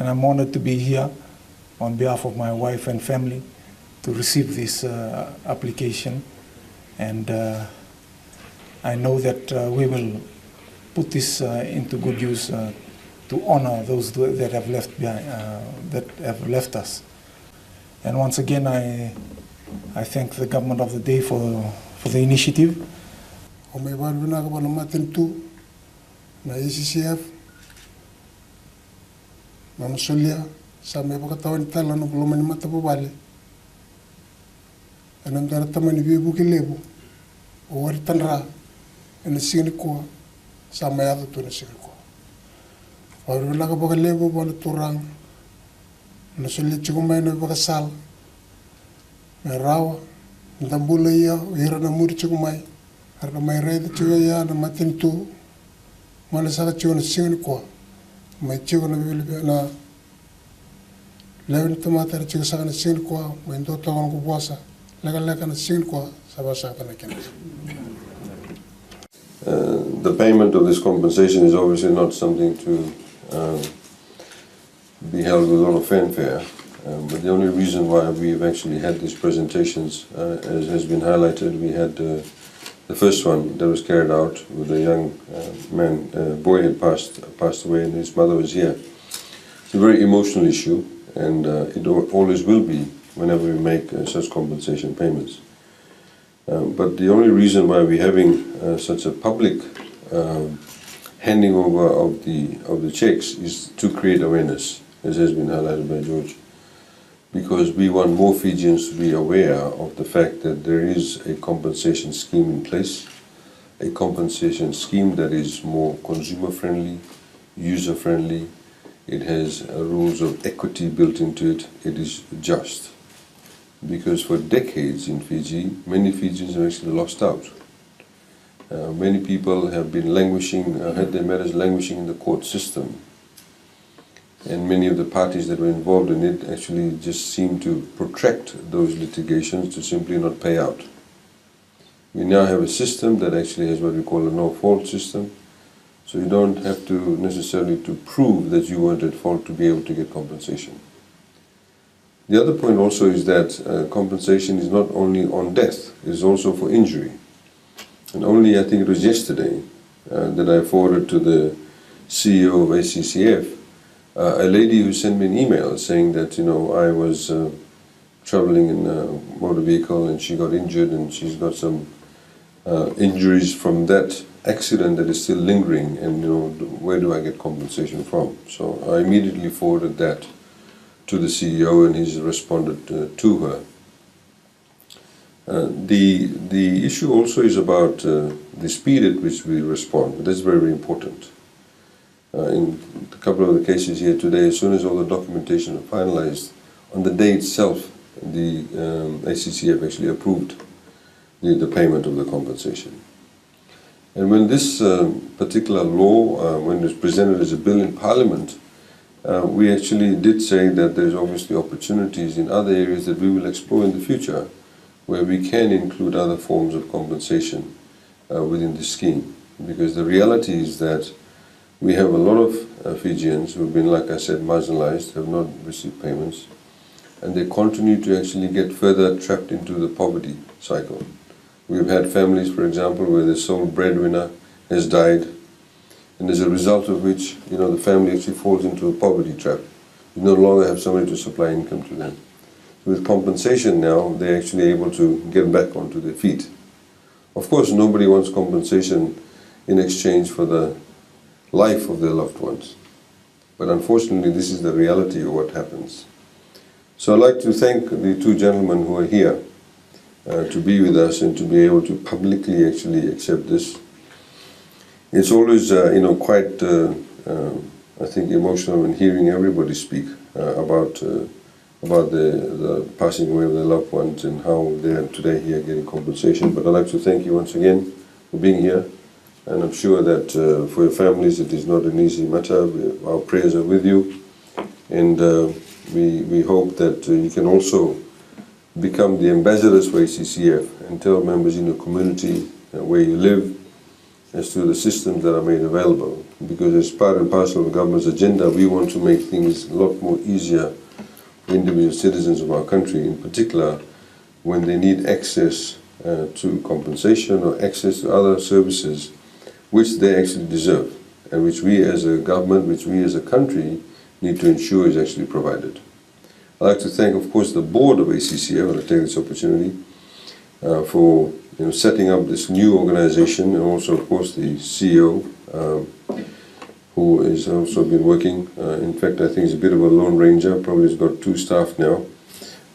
and I'm honored to be here on behalf of my wife and family to receive this application. And I know that we will put this into good use to honor those that have left behind, that have left us. And once again, I thank the government of the day for the initiative. Na ACCF, na Solia, sa may pagkatawan tala no kulumani mata babale. Anang darataman ni bibu kilebo, o waritanra, na singni ko, sa may ato to na singni ko. Pagkawan na kapagalebo ba na turang, na Solia chikumay na pagkasal, may rawa, na tambula iya, hira na muri chikumay, harna may reda chikaya na matintu, mana saka chigo na singni ko, may chigo na bibili na lewin tomata na chigo saka na singni ko, may ndo togon ko buwasa, leka na singni ko, saba saka na kena. The payment of this compensation is obviously not something to be held with a lot of fanfare, but the only reason why we've actually had these presentations, as has been highlighted, we had the first one that was carried out with a young boy had passed away, and his mother was here. It's a very emotional issue, and it always will be whenever we make such compensation payments. But the only reason why we're having such a public handing over of the checks is to create awareness, as has been highlighted by George. Because we want more Fijians to be aware of the fact that there is a compensation scheme in place, a compensation scheme that is more consumer-friendly, user-friendly, it has rules of equity built into it, it is just. Because for decades in Fiji, many Fijians have actually lost out. Many people have been languishing, had their matters languishing in the court system. And many of the parties that were involved in it actually just seem to protract those litigations to simply not pay out. We now have a system that actually has what we call a no-fault system, so you don't have to necessarily to prove that you weren't at fault to be able to get compensation. The other point also is that compensation is not only on death, it is also for injury. And only, I think it was yesterday, that I forwarded to the CEO of ACCF, a lady who sent me an email saying that, you know, I was traveling in a motor vehicle and she got injured and she's got some injuries from that accident that is still lingering, and, you know, where do I get compensation from? So I immediately forwarded that to the CEO, and he's responded to her. The issue also is about the speed at which we respond. That's very, very important. In a couple of the cases here today, as soon as all the documentation is finalized, on the day itself, the ACCF actually approved the payment of the compensation. And when this particular law, when it was presented as a bill in Parliament, we actually did say that there's obviously opportunities in other areas that we will explore in the future, where we can include other forms of compensation within the scheme. Because the reality is that we have a lot of Fijians who have been, like I said, marginalized, have not received payments, and they continue to actually get further trapped into the poverty cycle. We've had families, for example, where the sole breadwinner has died, and as a result of which, you know, the family actually falls into a poverty trap. You no longer have somebody to supply income to them. With compensation now, they're actually able to get back onto their feet. Of course, nobody wants compensation in exchange for the life of their loved ones. But unfortunately, this is the reality of what happens. So I'd like to thank the two gentlemen who are here to be with us and to be able to publicly actually accept this. It's always, you know, quite, I think, emotional when hearing everybody speak about the passing away of their loved ones and how they are today here getting compensation. But I'd like to thank you once again for being here. And I'm sure that for your families it is not an easy matter. Our prayers are with you, and we hope that you can also become the ambassadors for ACCF and tell members in your community where you live as to the systems that are made available. Because as part and parcel of the government's agenda, we want to make things a lot more easier for individual citizens of our country, in particular when they need access to compensation or access to other services which they actually deserve, and which we as a government, which we as a country need to ensure is actually provided. I'd like to thank, of course, the board of ACCA. I want to take this opportunity for setting up this new organization, and also, of course, the CEO, who has also been working. In fact, I think he's a bit of a lone ranger. Probably has got 2 staff now,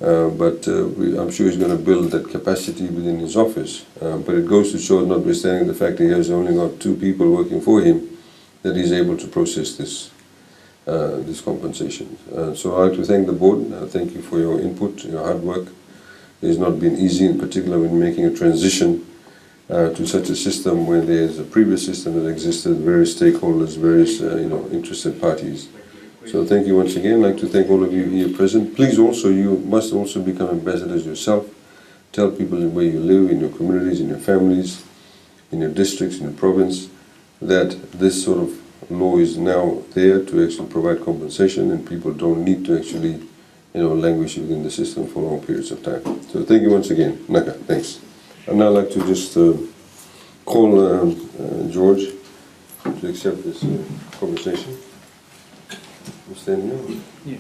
but I'm sure he's going to build that capacity within his office. But it goes to show, notwithstanding the fact that he has only got 2 people working for him, that he's able to process this compensation. So I'd like to thank the board. Thank you for your input, your hard work. It has not been easy, in particular when making a transition to such a system when there's a previous system that existed, various stakeholders, various interested parties. So thank you once again. I'd like to thank all of you here present. Please also, you must also become ambassadors yourself. Tell people where you live, in your communities, in your families, in your districts, in your province, that this sort of law is now there to actually provide compensation, and people don't need to actually languish within the system for long periods of time. So thank you once again. Naka, thanks. I'd now like to just call George to accept this conversation. You stand here? Yeah.